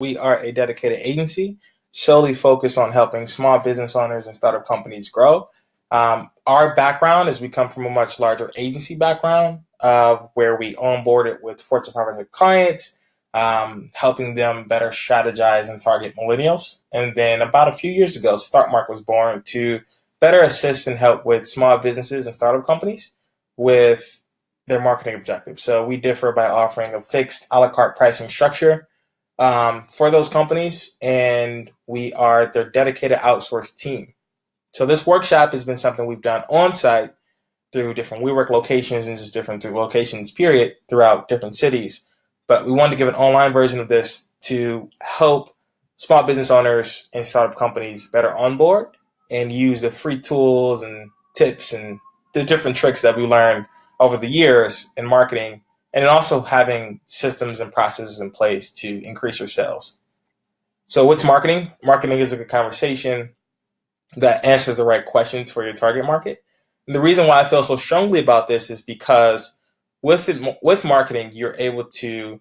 We are a dedicated agency solely focused on helping small business owners and startup companies grow. Our background is we come from a much larger agency background where we onboarded with Fortune 500 clients, helping them better strategize and target millennials. And then about a few years ago, StartMark was born to better assist and help with small businesses and startup companies with their marketing objectives. So we differ by offering a fixed a la carte pricing structure for those companies, and we are their dedicated outsourced team. So this workshop has been something we've done on site through different WeWork locations and just different locations, period, throughout different cities. But we wanted to give an online version of this to help small business owners and startup companies better onboard and use the free tools and tips and the different tricks that we learned over the years in marketing, and then also having systems and processes in place to increase your sales. So what's marketing? Marketing is like a conversation that answers the right questions for your target market. And the reason why I feel so strongly about this is because with marketing, you're able to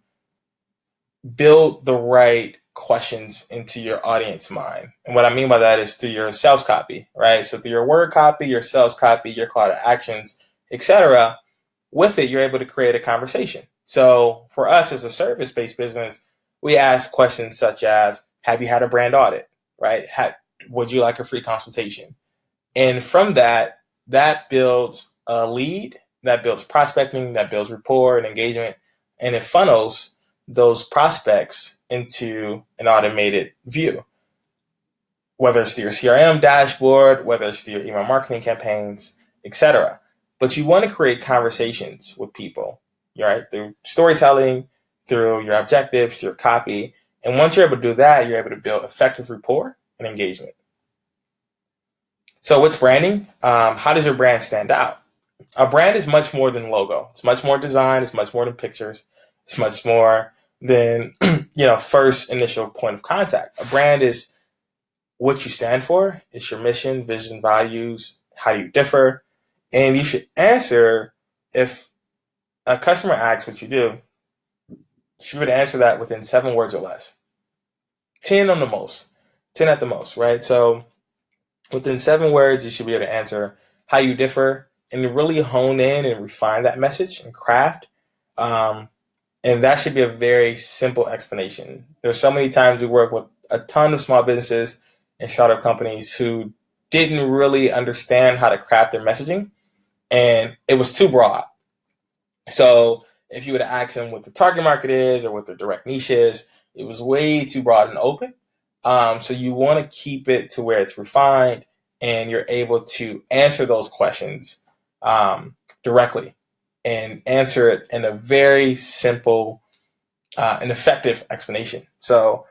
build the right questions into your audience mind. And what I mean by that is through your sales copy, right? So through your word copy, your sales copy, your call to actions, etc. With it, you're able to create a conversation. So for us as a service-based business, we ask questions such as, have you had a brand audit, right? Would you like a free consultation? And from that, that builds a lead, that builds prospecting, that builds rapport and engagement, and it funnels those prospects into an automated view, whether it's through your CRM dashboard, whether it's through your email marketing campaigns, etc. But you want to create conversations with people, right? Through storytelling, through your objectives, your copy. And once you're able to do that, you're able to build effective rapport and engagement. So what's branding? How does your brand stand out? A brand is much more than logo. It's much more design. It's much more than pictures. It's much more than first initial point of contact. A brand is what you stand for. It's your mission, vision, values. How do you differ? And you should answer, if a customer asks what you do, you should answer that within 7 words or less. 10 on the most. 10 at the most, right? So within 7 words, you should be able to answer how you differ and really hone in and refine that message and craft. And that should be a very simple explanation. There's so many times we work with a ton of small businesses and startup companies who didn't really understand how to craft their messaging, and it was too broad. So if you would ask them what the target market is or what their direct niche is, it was way too broad and open. So you want to keep it to where it's refined and you're able to answer those questions directly and answer it in a very simple and effective explanation. So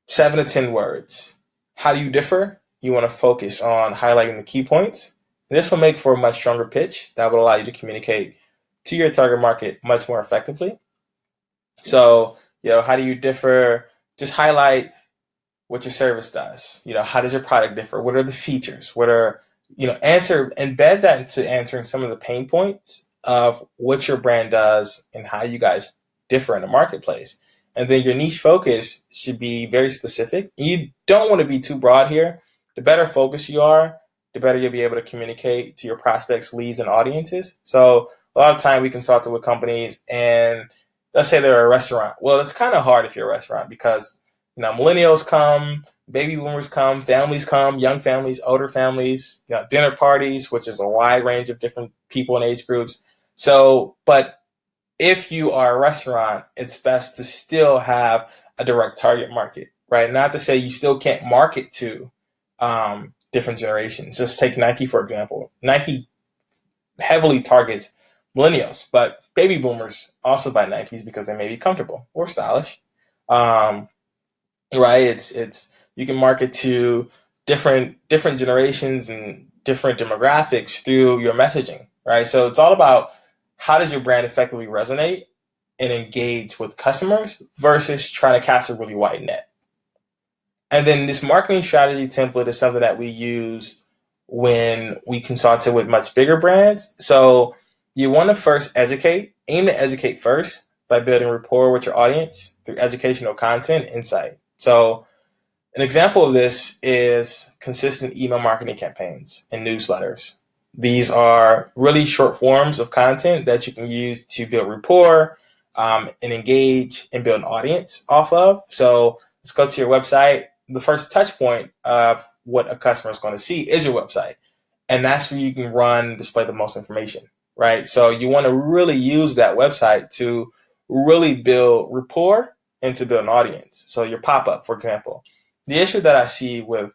7 to 10 words. How do you differ? You want to focus on highlighting the key points. And this will make for a much stronger pitch that will allow you to communicate to your target market much more effectively. So, how do you differ? Just highlight what your service does. How does your product differ? What are the features? What are, embed that into answering some of the pain points of what your brand does and how you guys differ in the marketplace. And then your niche focus should be very specific. You don't want to be too broad here. The better focus you are, the better you'll be able to communicate to your prospects, leads, and audiences. So a lot of time we consult with companies and let's say they're a restaurant. Well, it's kind of hard if you're a restaurant because millennials come, baby boomers come, families come, young families, older families, dinner parties, which is a wide range of different people and age groups. So, but if you are a restaurant, it's best to still have a direct target market, right? Not to say you still can't market to different generations. Just take Nike, for example. Nike heavily targets millennials, but baby boomers also buy Nikes because they may be comfortable or stylish. Right? It's you can market to different generations and different demographics through your messaging, right? So it's all about how does your brand effectively resonate and engage with customers versus trying to cast a really wide net. And then this marketing strategy template is something that we used when we consulted with much bigger brands. So you want to first aim to educate first, by building rapport with your audience through educational content and insight. So an example of this is consistent email marketing campaigns and newsletters. These are really short forms of content that you can use to build rapport and engage and build an audience off of. So let's go to your website. The first touch point of what a customer is going to see is your website. And that's where you can run and display the most information, right? So you want to really use that website to really build rapport and to build an audience. So your pop-up, for example. The issue that I see with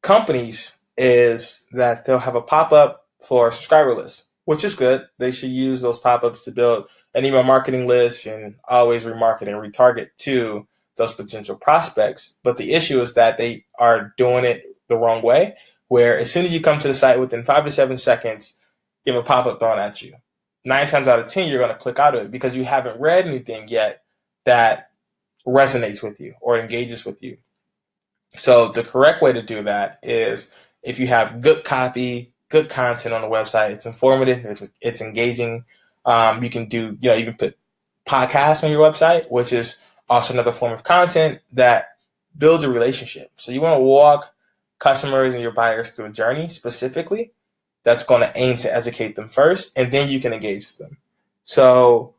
companies is that they'll have a pop-up for a subscriber list, which is good. They should use those pop-ups to build an email marketing list and always remarket and retarget to those potential prospects. But the issue is that they are doing it the wrong way, where as soon as you come to the site, within 5 to 7 seconds, you have a pop-up thrown at you. 9 times out of 10, you're going to click out of it because you haven't read anything yet that resonates with you or engages with you. So the correct way to do that is if you have good copy, good content on the website, it's informative, it's engaging. You can do, you can put podcasts on your website, which is also another form of content that builds a relationship. So you want to walk customers and your buyers through a journey specifically that's going to aim to educate them first, and then you can engage with them. So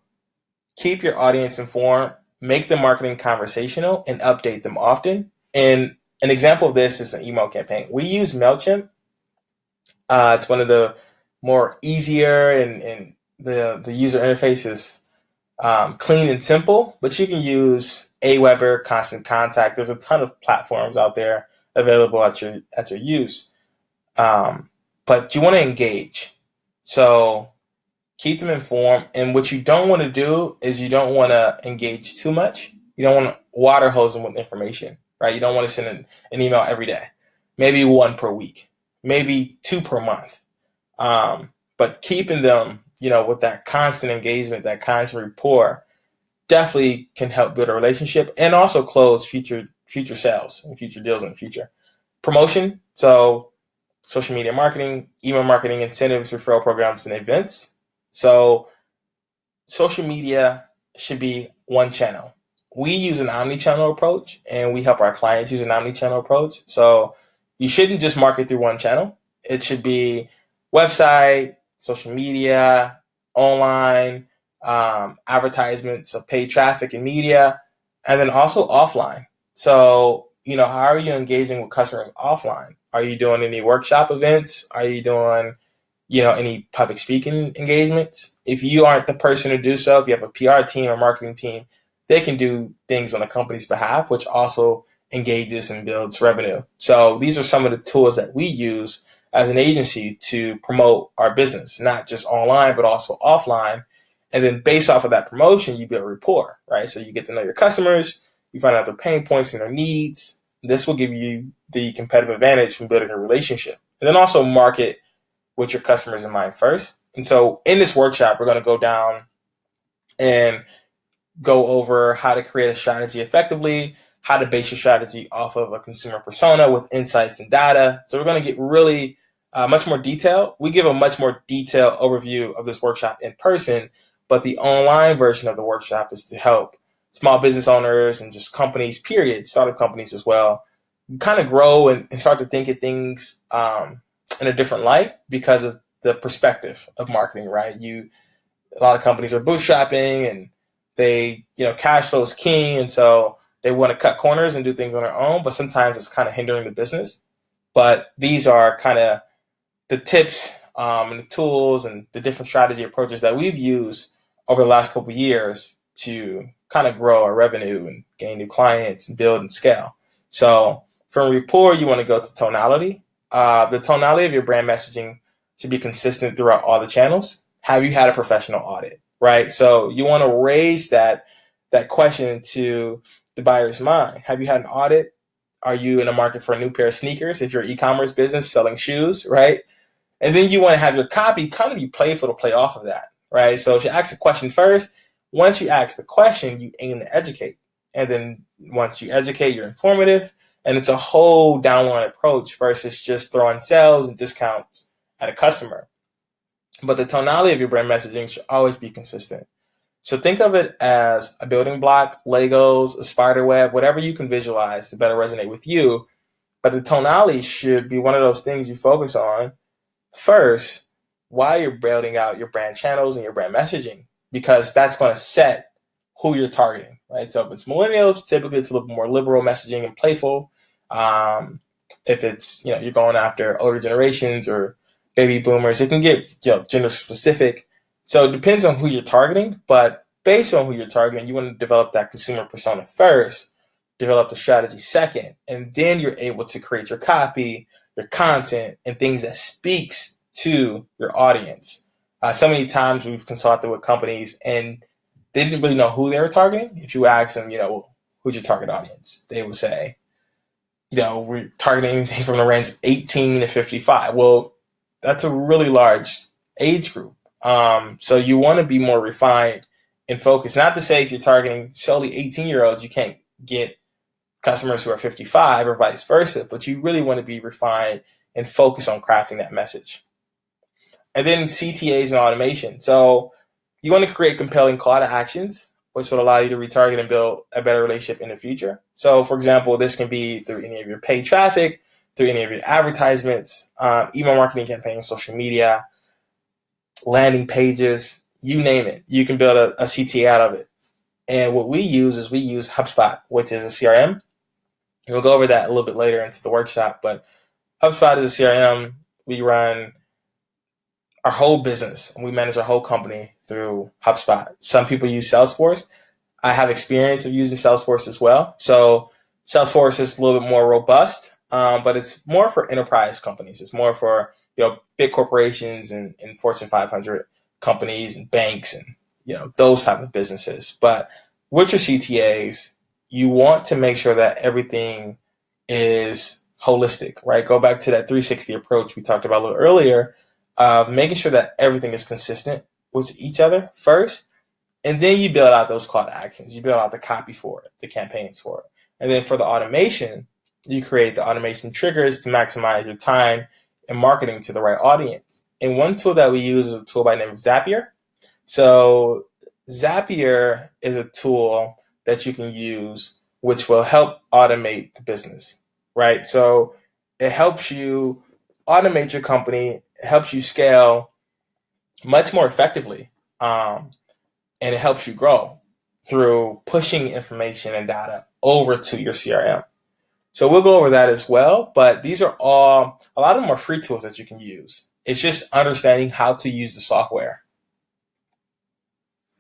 keep your audience informed, make the marketing conversational, and update them often. And an example of this is an email campaign. We use MailChimp. It's one of the more easier and the user interface is clean and simple, but you can use Aweber, Constant Contact. There's a ton of platforms out there available at your use. But you want to engage. So keep them informed. And what you don't want to do is you don't want to engage too much. You don't want to water hose them with information, right? You don't want to send an email every day, maybe 1 per week, maybe 2 per month. But keeping them, with that constant engagement, that constant rapport, definitely can help build a relationship and also close future sales and future deals in the future. Promotion, so social media marketing, email marketing, incentives, referral programs, and events. So social media should be one channel. We use an omni-channel approach, and we help our clients use an omni-channel approach. So you shouldn't just market through one channel. It should be website, social media, online, advertisements, so paid traffic and media, and then also offline. So, how are you engaging with customers offline? Are you doing any workshop events? Are you doing, any public speaking engagements? If you aren't the person to do so, if you have a PR team or marketing team, they can do things on the company's behalf, which also engages and builds revenue. So these are some of the tools that we use as an agency to promote our business, not just online, but also offline. And then based off of that promotion, you build rapport, right? So you get to know your customers, you find out their pain points and their needs. This will give you the competitive advantage from building a relationship. And then also market with your customers in mind first. And so in this workshop, we're going to go down and go over how to create a strategy effectively, how to base your strategy off of a consumer persona with insights and data. So we're going to get really much more detail. We give a much more detailed overview of this workshop in person, but the online version of the workshop is to help small business owners and just companies, period, startup companies as well, kind of grow and start to think of things in a different light because of the perspective of marketing, right? A lot of companies are bootstrapping and they, cash flow is king. And so they want to cut corners and do things on their own, but sometimes it's kind of hindering the business. But these are kind of the tips and the tools and the different strategy approaches that we've used over the last couple of years to kind of grow our revenue and gain new clients and build and scale. So from rapport, you want to go to tonality. The tonality of your brand messaging should be consistent throughout all the channels. Have you had a professional audit, right? So you want to raise that question to the buyer's mind. Have you had an audit? Are you in the market for a new pair of sneakers? If you're an e-commerce business selling shoes, right? And then you want to have your copy kind of be playful to play off of that, right? So if you ask the question first, once you ask the question, you aim to educate. And then once you educate, you're informative. And it's a whole downline approach versus just throwing sales and discounts at a customer. But the tonality of your brand messaging should always be consistent. So think of it as a building block, Legos, a spider web, whatever you can visualize to better resonate with you. But the tonality should be one of those things you focus on first while you're building out your brand channels and your brand messaging, because that's going to set who you're targeting, right? So if it's millennials, typically it's a little more liberal messaging and playful. If it's, you're going after older generations or baby boomers, it can get, gender specific. So it depends on who you're targeting, but based on who you're targeting, you want to develop that consumer persona first, develop the strategy second, and then you're able to create your copy, your content, and things that speaks to your audience. So many times we've consulted with companies and they didn't really know who they were targeting. If you ask them, who's your target audience? They would say, we're targeting anything from the range of 18 to 55. Well, that's a really large age group. So you want to be more refined and focused. Not to say if you're targeting solely 18-year-olds, you can't get customers who are 55 or vice versa, but you really want to be refined and focus on crafting that message. And then CTAs and automation. So you want to create compelling call to actions, which will allow you to retarget and build a better relationship in the future. So, for example, this can be through any of your paid traffic, through any of your advertisements, email marketing campaigns, social media, landing pages, you name it. You can build a CTA out of it. And what we use HubSpot, which is a CRM. We'll go over that a little bit later into the workshop, but HubSpot is a CRM. We run our whole business and we manage our whole company through HubSpot. Some people use Salesforce. I have experience of using Salesforce as well. So Salesforce is a little bit more robust, but it's more for enterprise companies. It's more for big corporations and Fortune 500 companies and banks and those type of businesses. But with your CTAs, you want to make sure that everything is holistic, right? Go back to that 360 approach we talked about a little earlier, making sure that everything is consistent with each other first. And then you build out those call to actions. You build out the copy for it, the campaigns for it. And then for the automation, you create the automation triggers to maximize your time and marketing to the right audience. And one tool that we use is a tool by the name of Zapier. So Zapier is a tool that you can use which will help automate the business, right? So it helps you automate your company, it helps you scale much more effectively. And it helps you grow through pushing information and data over to your CRM. So we'll go over that as well, but these are all, a lot of them are free tools that you can use. It's just understanding how to use the software.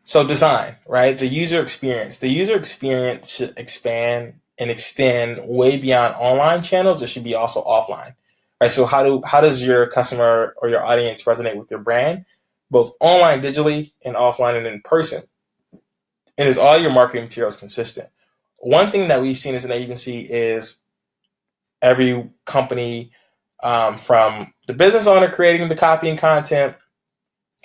So design, right? The user experience. The user experience should expand and extend way beyond online channels. It should be also offline, right? So how does your customer or your audience resonate with your brand? Both online, digitally, and offline and in person. And is all your marketing materials consistent? One thing that we've seen as an agency is every company, from the business owner creating the copy and content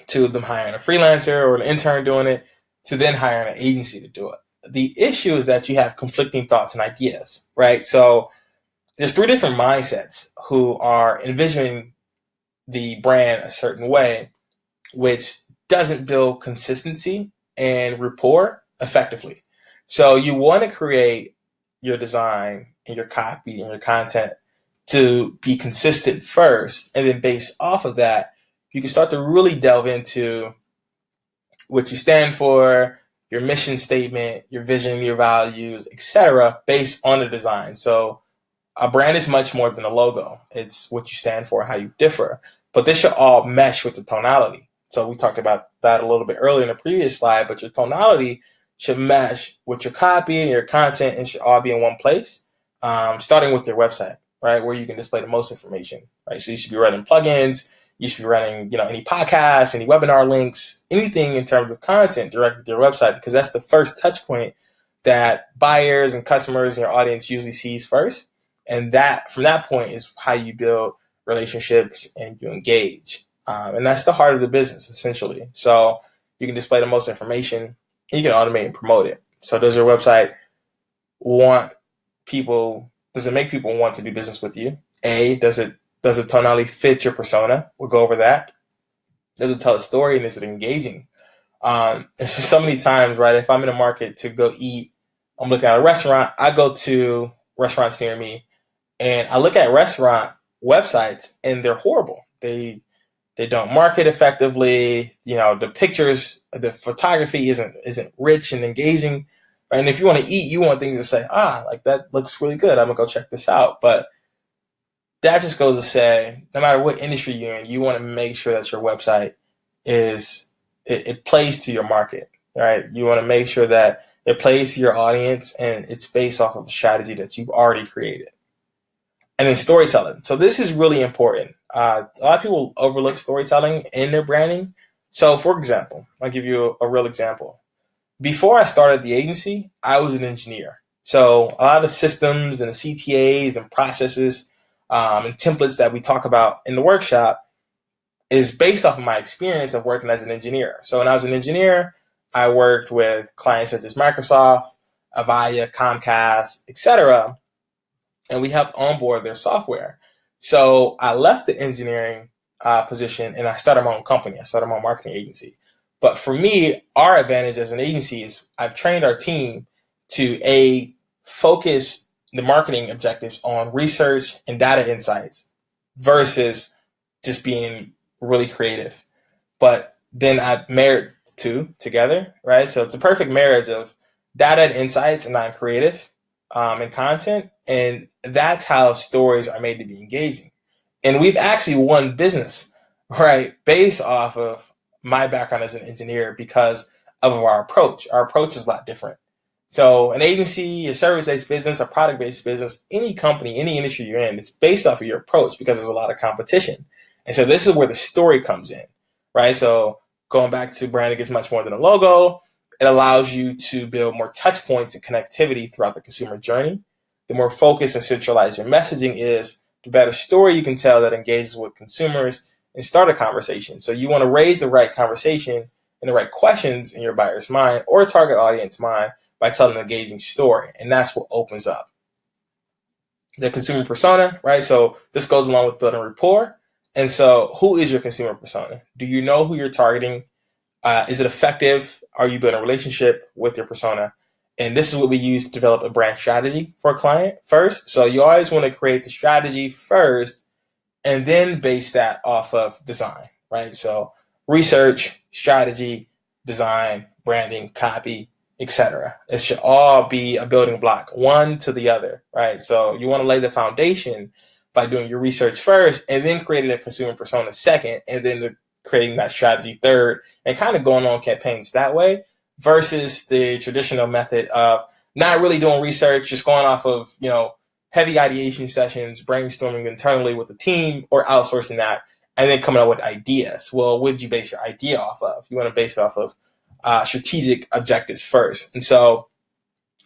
to them hiring a freelancer or an intern doing it to then hiring an agency to do it. The issue is that you have conflicting thoughts and ideas, right? So there's three different mindsets who are envisioning the brand a certain way, which doesn't build consistency and rapport effectively. So you want to create your design and your copy and your content to be consistent first, and then based off of that, you can start to really delve into what you stand for, your mission statement, your vision, your values, etc., based on the design. So a brand is much more than a logo. It's what you stand for, how you differ. But this should all mesh with the tonality. So we talked about that a little bit earlier in the previous slide, but your tonality should mesh with your copy and your content and should all be in one place, starting with your website, right, where you can display the most information, right? So you should be running plugins, you should be running, any podcasts, any webinar links, anything in terms of content directed to your website, because that's the first touch point that buyers and customers and your audience usually sees first. And that from that point is how you build relationships and you engage. And that's the heart of the business, essentially. So you can display the most information and you can automate and promote it. So does your website does it make people want to do business with you? Does the tonality fit your persona? We'll go over that. Does it tell a story and is it engaging? It's so many times, right? If I'm in a market to go eat, I'm looking at a restaurant. I go to restaurants near me, and I look at restaurant websites, and they're horrible. They don't market effectively. The pictures, the photography isn't rich and engaging. Right? And if you want to eat, you want things to say, like that looks really good. I'm gonna go check this out. But that just goes to say, no matter what industry you're in, you want to make sure that your website it plays to your market, right? You want to make sure that it plays to your audience and it's based off of a strategy that you've already created. And then storytelling. So this is really important. A lot of people overlook storytelling in their branding. So, for example, I'll give you a real example. Before I started the agency, I was an engineer. So a lot of the systems and the CTAs and processes and templates that we talk about in the workshop is based off of my experience of working as an engineer. So when I was an engineer, I worked with clients such as Microsoft, Avaya, Comcast, etc., and we helped onboard their software. So I left the engineering position and I started my own company. I started my own marketing agency. But for me, our advantage as an agency is I've trained our team to focus the marketing objectives on research and data insights versus just being really creative. But then I married two together, right? So it's a perfect marriage of data and insights and non-creative and content. And that's how stories are made to be engaging. And we've actually won business, right, based off of my background as an engineer because of our approach. Our approach is a lot different. So an agency, a service-based business, a product-based business, any company, any industry you're in, it's based off of your approach because there's a lot of competition. And so this is where the story comes in, right? So going back to branding is much more than a logo. It allows you to build more touch points and connectivity throughout the consumer journey. The more focused and centralized your messaging is, the better story you can tell that engages with consumers and start a conversation. So you want to raise the right conversation and the right questions in your buyer's mind or target audience mind by telling an engaging story. And that's what opens up the consumer persona, right? So this goes along with building rapport. And so who is your consumer persona? Do you know who you're targeting? Is it effective? Are you building a relationship with your persona? And this is what we use to develop a brand strategy for a client first. So you always want to create the strategy first and then base that off of design, right? So research, strategy, design, branding, copy, etc. It should all be a building block, one to the other, right? So you want to lay the foundation by doing your research first and then creating a consumer persona second and then creating that strategy third and kind of going on campaigns that way versus the traditional method of not really doing research, just going off of, heavy ideation sessions, brainstorming internally with the team or outsourcing that and then coming up with ideas. Well, what did you base your idea off of? You want to base it off of strategic objectives first. And so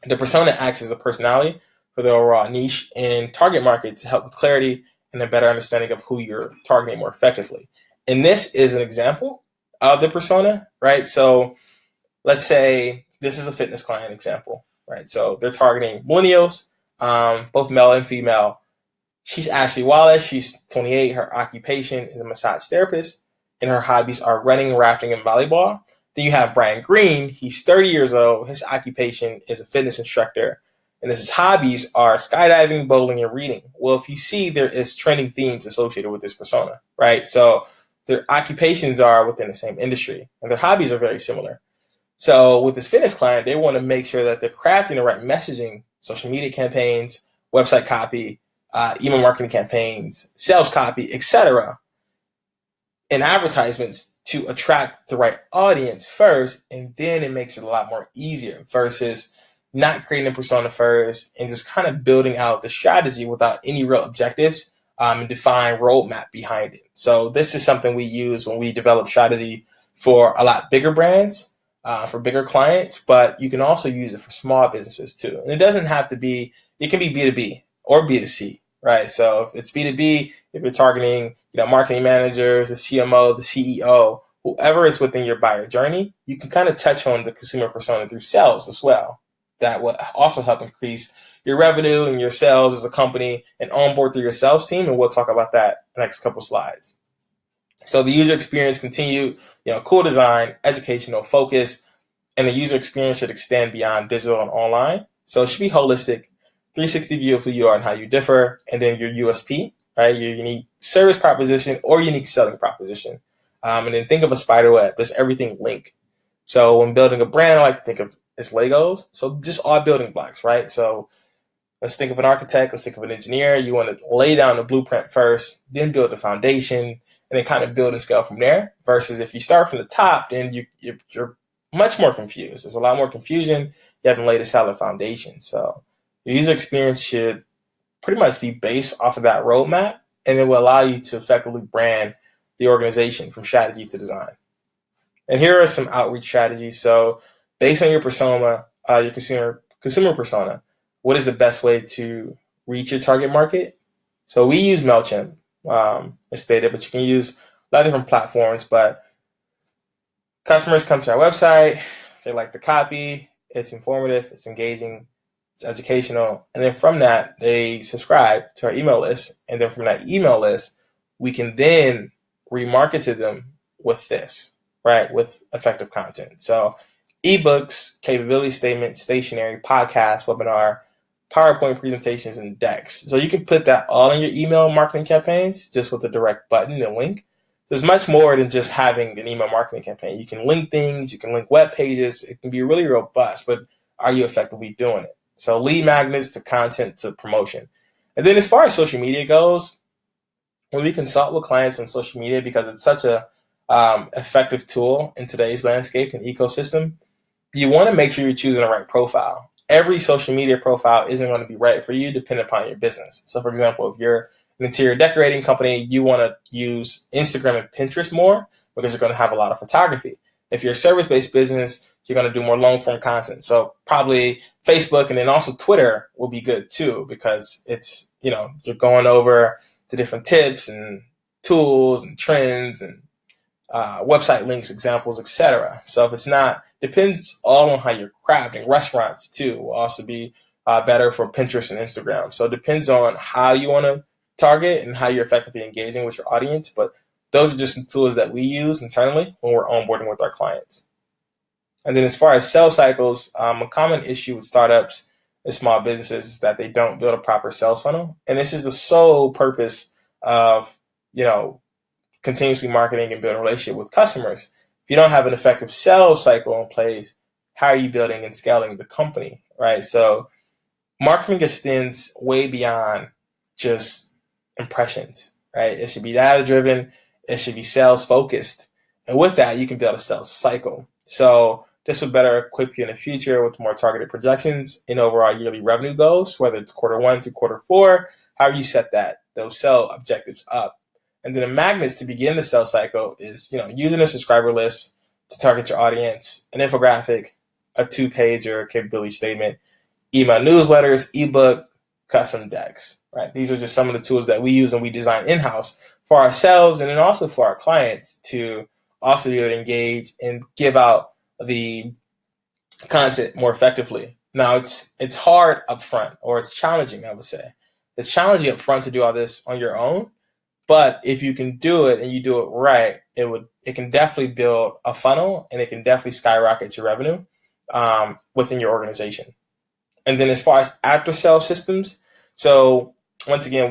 the persona acts as a personality for the overall niche and target market to help with clarity and a better understanding of who you're targeting more effectively. And this is an example of the persona, right? So let's say this is a fitness client example, right? So they're targeting millennials, both male and female. She's Ashley Wallace. She's 28. Her occupation is a massage therapist, and her hobbies are running, rafting, and volleyball. Then you have Brian Green. He's 30 years old. His occupation is a fitness instructor, and his hobbies are skydiving, bowling, and reading. Well, if you see, there is trending themes associated with this persona, right? So their occupations are within the same industry, and their hobbies are very similar. So with this fitness client, they want to make sure that they're crafting the right messaging, social media campaigns, website copy, email marketing campaigns, sales copy, etc., and advertisements to attract the right audience first, and then it makes it a lot more easier versus not creating a persona first and just kind of building out the strategy without any real objectives and define roadmap behind it. So this is something we use when we develop strategy for a lot bigger brands, for bigger clients, but you can also use it for small businesses too. And it doesn't have to be, it can be B2B or B2C, right? So if it's B2B, if you're targeting, marketing managers, the CMO, the CEO, whoever is within your buyer journey, you can kind of touch on the consumer persona through sales as well. That will also help increase your revenue and your sales as a company and onboard through your sales team. And we'll talk about that in the next couple slides. So the user experience continued, cool design, educational focus, and the user experience should extend beyond digital and online. So it should be holistic, 360 view of who you are and how you differ, and then your USP, right? Your unique service proposition or unique selling proposition. And then think of a spider web. Does everything link? So when building a brand, I like to think of as Legos. So just all building blocks, right? So let's think of an architect. Let's think of an engineer. You want to lay down the blueprint first, then build the foundation, and then kind of build and scale from there. Versus if you start from the top, then you're much more confused. There's a lot more confusion. You haven't laid a solid foundation. So your user experience should pretty much be based off of that roadmap, and it will allow you to effectively brand the organization from strategy to design. And here are some outreach strategies. So based on your persona, your consumer persona, what is the best way to reach your target market? So we use MailChimp, as stated, but you can use a lot of different platforms. But customers come to our website, they like the copy, it's informative, it's engaging, it's educational, and then from that, they subscribe to our email list. And then from that email list, we can then remarket to them with this, right? With effective content. So ebooks, capability statement, stationery, podcast, webinar, PowerPoint presentations, and decks. So you can put that all in your email marketing campaigns just with a direct button and link. There's much more than just having an email marketing campaign. You can link things, you can link web pages. It can be really robust, but are you effectively doing it? So lead magnets to content to promotion. And then as far as social media goes, when we consult with clients on social media, because it's such a effective tool in today's landscape and ecosystem, you want to make sure you're choosing the right profile. Every social media profile isn't going to be right for you depending upon your business. So for example, if you're an interior decorating company, you want to use Instagram and Pinterest more because you're going to have a lot of photography. If you're a service-based business, you're going to do more long-form content. So probably Facebook and then also Twitter will be good too because it's, you're going over the different tips and tools and trends and website links, examples, etc. So if it's not, depends all on how you're crafting. Restaurants too will also be better for Pinterest and Instagram. So it depends on how you want to target and how you're effectively engaging with your audience. But those are just some tools that we use internally when we're onboarding with our clients. And then as far as sales cycles, a common issue with startups and small businesses is that they don't build a proper sales funnel. And this is the sole purpose of, continuously marketing and building a relationship with customers. If you don't have an effective sales cycle in place, how are you building and scaling the company, right? So marketing extends way beyond just impressions, right? It should be data driven. It should be sales focused. And with that, you can build a sales cycle. So this would better equip you in the future with more targeted projections and overall yearly revenue goals, whether it's Q1 through Q4, however you set those sales objectives up. And then the magnets to begin the sales cycle is, using a subscriber list to target your audience, an infographic, a 2-page or capability statement, email newsletters, ebook, custom decks, right? These are just some of the tools that we use and we design in-house for ourselves and then also for our clients to also be able to engage and give out the content more effectively. Now it's hard up front, or it's challenging, I would say. It's challenging up front to do all this on your own. But if you can do it and you do it right, it can definitely build a funnel and it can definitely skyrocket your revenue within your organization. And then as far as after sales systems, so once again,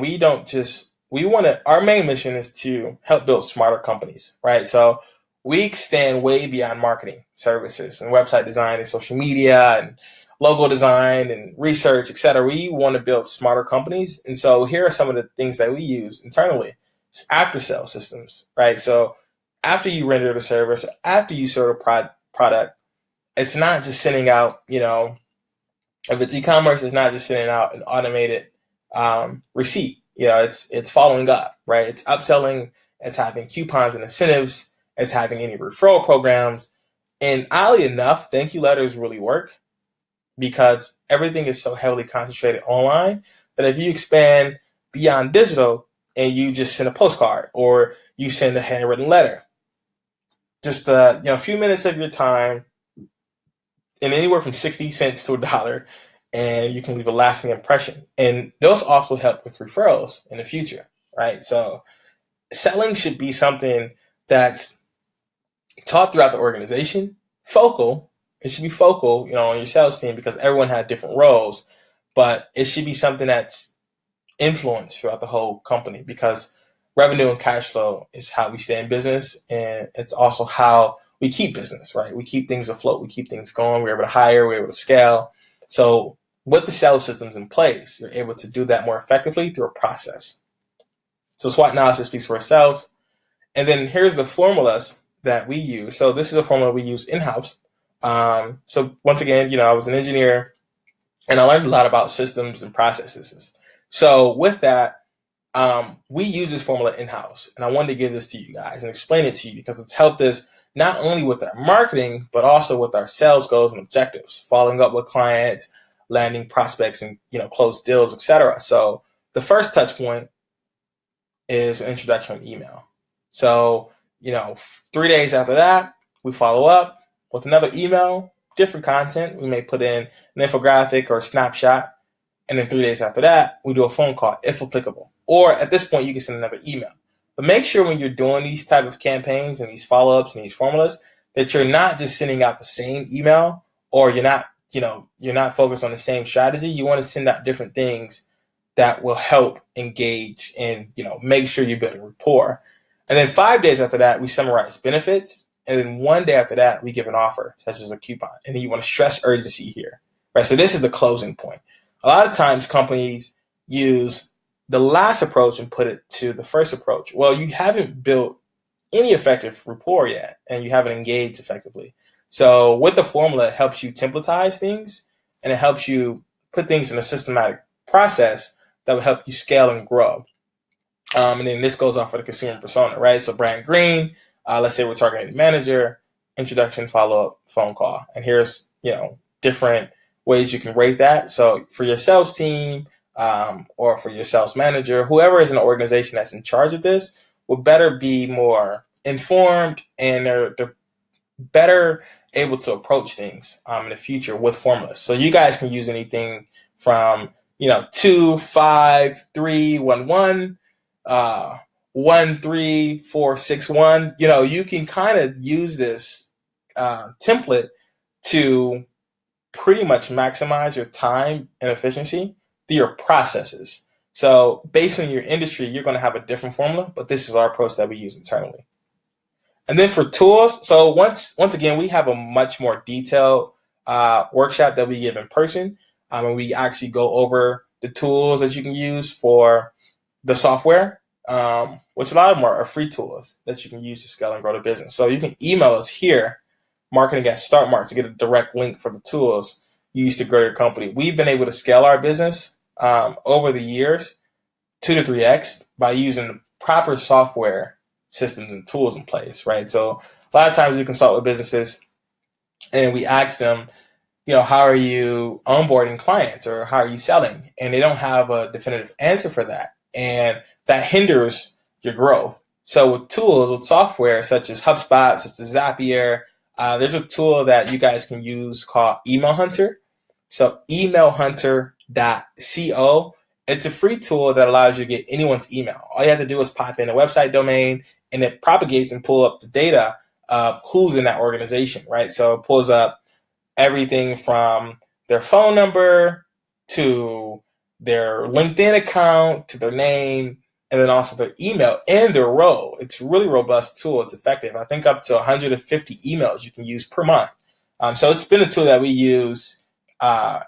our main mission is to help build smarter companies, right? So we extend way beyond marketing services and website design and social media and logo design and research, et cetera. We want to build smarter companies. And so here are some of the things that we use internally. It's after sales systems, right? So after you render the service, after you sort a product, it's not just sending out, if it's e-commerce, it's not just sending out an automated receipt. It's following up, right? It's upselling, it's having coupons and incentives, it's having any referral programs. And oddly enough, thank you letters really work because everything is so heavily concentrated online that if you expand beyond digital and you just send a postcard or you send a handwritten letter, just a few minutes of your time and anywhere from 60 cents to $1, and you can leave a lasting impression. And those also help with referrals in the future, right? So selling should be something that's taught throughout the organization. Focal. It should be focal, on your sales team because everyone had different roles, but it should be something that's influenced throughout the whole company because revenue and cash flow is how we stay in business, and it's also how we keep business, right? We keep things afloat, we keep things going, we're able to hire, we're able to scale. So with the sales systems in place, you're able to do that more effectively through a process. So SWOT analysis speaks for itself. And then here's the formulas that we use. So this is a formula we use in-house. So once again, I was an engineer and I learned a lot about systems and processes. So with that, we use this formula in-house, and I wanted to give this to you guys and explain it to you because it's helped us not only with our marketing, but also with our sales goals and objectives, following up with clients, landing prospects, and close deals, etc. So the first touch point is an introduction email. So 3 days after that, we follow up with another email, different content. We may put in an infographic or a snapshot. And then 3 days after that, we do a phone call, if applicable. Or at this point, you can send another email. But make sure when you're doing these type of campaigns and these follow-ups and these formulas that you're not just sending out the same email, or you're not focused on the same strategy. You want to send out different things that will help engage and make sure you're building rapport. And then 5 days after that, we summarize benefits. And then 1 day after that, we give an offer, such as a coupon. And then you want to stress urgency here, right? So this is the closing point. A lot of times companies use the last approach and put it to the first approach. Well, you haven't built any effective rapport yet, and you haven't engaged effectively. So with the formula, it helps you templatize things, and it helps you put things in a systematic process that will help you scale and grow. And then this goes off for the consumer persona, right? So brand green, let's say we're targeting the manager, introduction, follow-up, phone call. And here's, different ways you can rate that. So for your sales team, or for your sales manager, whoever is in the organization that's in charge of this will better be more informed, and they're better able to approach things in the future with formulas. So you guys can use anything from 2, 5, 3, 1, 1, 1, 3, 4, 6, 1. You can kind of use this template to pretty much maximize your time and efficiency through your processes. So based on your industry, you're going to have a different formula, but this is our approach that we use internally. And then for tools, so once again, we have a much more detailed workshop that we give in person, and we actually go over the tools that you can use for the software, which a lot of them are free tools that you can use to scale and grow the business. So you can email us here, marketing@StartMart, to get a direct link for the tools you use to grow your company. We've been able to scale our business over the years 2 to 3x by using the proper software systems and tools in place, right? So a lot of times we consult with businesses and we ask them, how are you onboarding clients or how are you selling? And they don't have a definitive answer for that. And that hinders your growth. So with tools, with software such as HubSpot, such as Zapier, there's a tool that you guys can use called Email Hunter. So emailhunter.co. It's a free tool that allows you to get anyone's email. All you have to do is pop in a website domain, and it propagates and pull up the data of who's in that organization, right? So it pulls up everything from their phone number to their LinkedIn account to their name, and then also their email and their role. It's a really robust tool. It's effective. I think up to 150 emails you can use per month. So it's been a tool that we use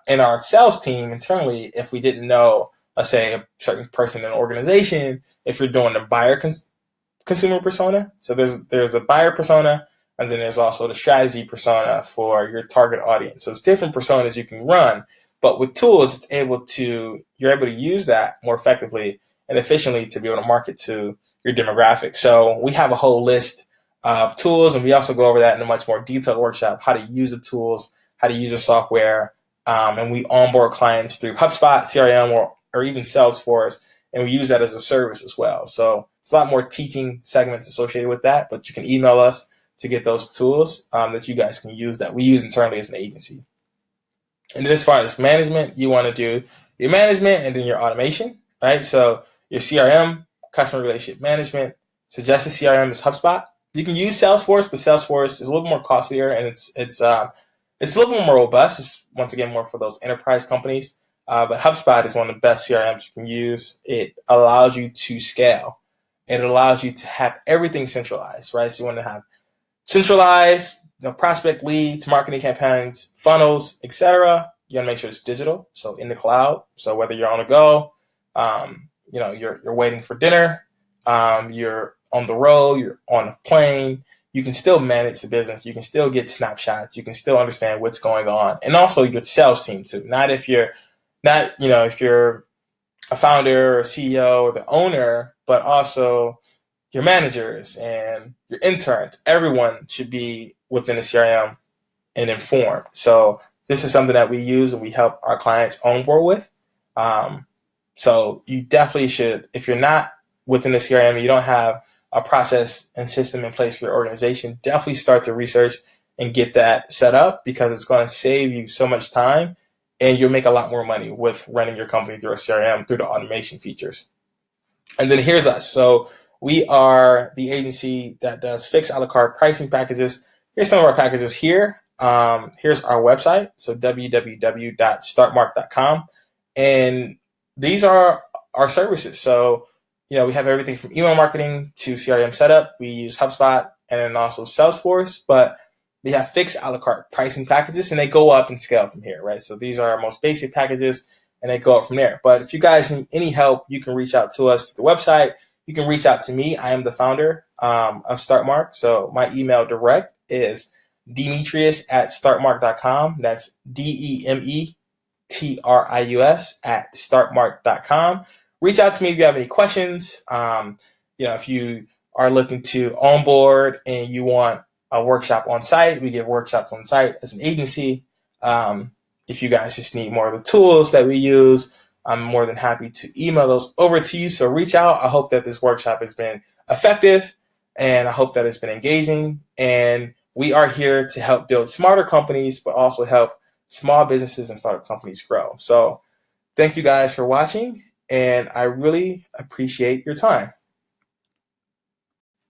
in our sales team internally if we didn't know, let's say, a certain person in an organization, if you're doing the buyer consumer persona. So there's a buyer persona, and then there's also the strategy persona for your target audience. So it's different personas you can run, but with tools, you're able to use that more effectively and efficiently to be able to market to your demographic. So we have a whole list of tools, and we also go over that in a much more detailed workshop, how to use the tools, how to use the software, and we onboard clients through HubSpot, CRM, or even Salesforce, and we use that as a service as well. So it's a lot more teaching segments associated with that, but you can email us to get those tools that you guys can use that we use internally as an agency. And then as far as management, you want to do your management and then your automation, right? So your CRM, customer relationship management, suggested CRM is HubSpot. You can use Salesforce, but Salesforce is a little more costlier, and it's a little more robust. It's once again more for those enterprise companies. But HubSpot is one of the best CRMs you can use. It allows you to scale. It allows you to have everything centralized, right? So you want to have centralized the prospect leads, marketing campaigns, funnels, etc. You want to make sure it's digital, so in the cloud. So whether you're on the go, you're waiting for dinner, you're on the road, you're on a plane, you can still manage the business. You can still get snapshots. You can still understand what's going on, and also your sales team too. Not if you're if you're a founder or CEO or the owner, but also your managers and your interns. Everyone should be within the CRM and informed. So this is something that we use and we help our clients onboard with. So you definitely should, if you're not within the CRM, you don't have a process and system in place for your organization, definitely start to research and get that set up, because it's going to save you so much time and you'll make a lot more money with running your company through a CRM through the automation features. And then here's us. So we are the agency that does fixed a la carte pricing packages. Here's some of our packages here. Here's our website. So www.startmark.com. And these are our services. So, we have everything from email marketing to CRM setup. We use HubSpot and then also Salesforce, but we have fixed a la carte pricing packages, and they go up and scale from here, right? So these are our most basic packages, and they go up from there. But if you guys need any help, you can reach out to us through the website. You can reach out to me. I am the founder of StartMark. So my email direct is demetrius@startmark.com. That's DEMETRIUS@startmark.com. Reach out to me if you have any questions. If you are looking to onboard and you want a workshop on site, we give workshops on site as an agency. If you guys just need more of the tools that we use, I'm more than happy to email those over to you. So reach out. I hope that this workshop has been effective, and I hope that it's been engaging. And we are here to help build smarter companies, but also help small businesses and startup companies grow. So thank you guys for watching, and I really appreciate your time.